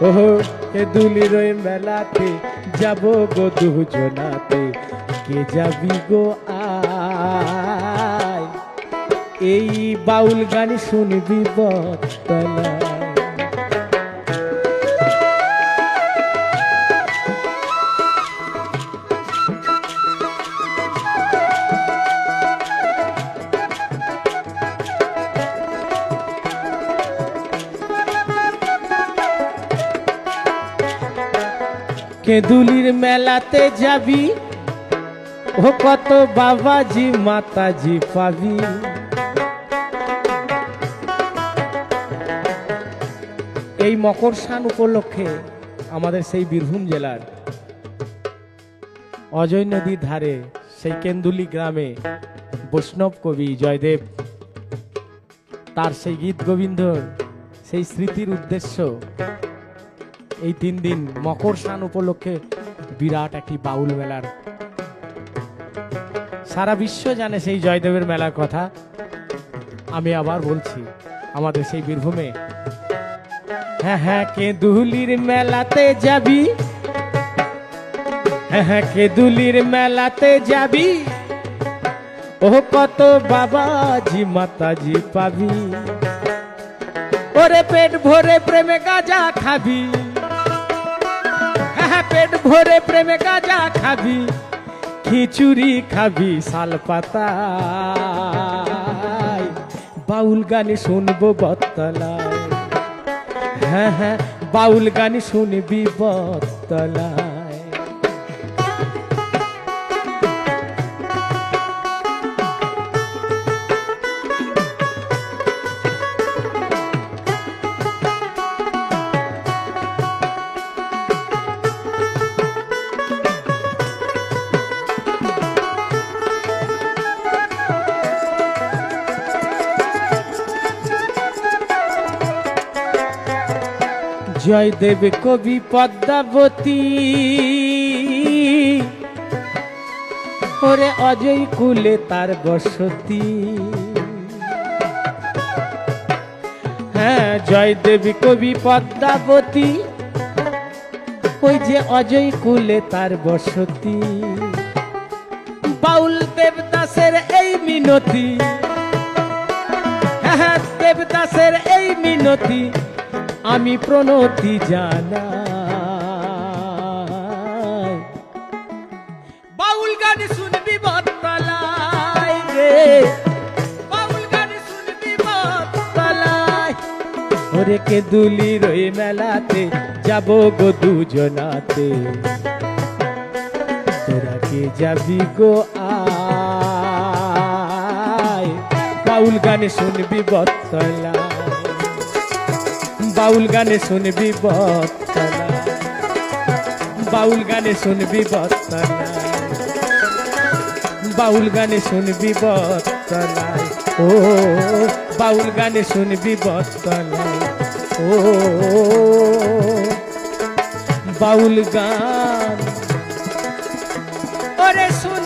ওহো এ দুলির ওই মেলাতে যাব গো দুজনাতে, কে যাবি গো আয়, এই বাউল গান শুনবি বটতলায়। কেঁদুলির মেলাতে যাবি, ও কত বাবাজি মাতাজি পাবি, এই মকরসান উপলক্ষে আমাদের সেই বীরভূম জেলার অজয় নদীর ধারে সেই কেন্দুলি গ্রামে বৈষ্ণব কবি জয়দেব তার সেই গীত গোবিন্দর সেই স্মৃতির উদ্দেশ্য এই 3 দিন মকরসান উপলক্ষে বিরাট একটি বাউল মেলার, সারা বিশ্ব জানে সেই জয়দেবের মেলার কথা। আমি আবার বলছি আমাদের সেই বীরভূমে, হ্যাঁ হ্যাঁ কেঁদুলির মেলাতে যাবি, হ্যাঁ হ্যাঁ কেঁদুলির মেলাতে যাবি, ও কত বাবাজি মাতাজি পাবি, ওরে পেট ভরে প্রেমে গাঁজা খাবি, হ্যাঁ পেট ভরে প্রেমে গাঁজা খাবি, খিচুড়ি খাবি শাল পাতায়, বাউল গান শুনবো বটতলায়, হ্যাঁ হ্যাঁ বাউল গান শুনবি বটতলায়। জয়দেব কবি পদ্মাবতী, ওরে অজয় কুলে তার বসতি, হ্যাঁ জয়দেব কবি পদ্মাবতী, ওই যে অজয় কুলে তার বসতি, বাউল দেবদাসের এই মিনতি, হ্যাঁ দেবদাসের এই মিনতি আমি প্রণতি জানাই, বাউল গান শুনবি বটতলায় রে, বাউল গান শুনবি বটতলায়, ওরে কেঁদুলির ওই মেলাতে যাব গো দুজনাতে, তোরা কে যাবি গো আয়, বাউল গান শুনবি বটতলায়, বাউল গানে শুনবি বটতলায়, বাউল গানে শুনবি বটতলায়, বাউল গানে শুনবি বটতলায়, ও বাউল গানে শুনবি বটতলায়, ও বাউল গান ওরে শুন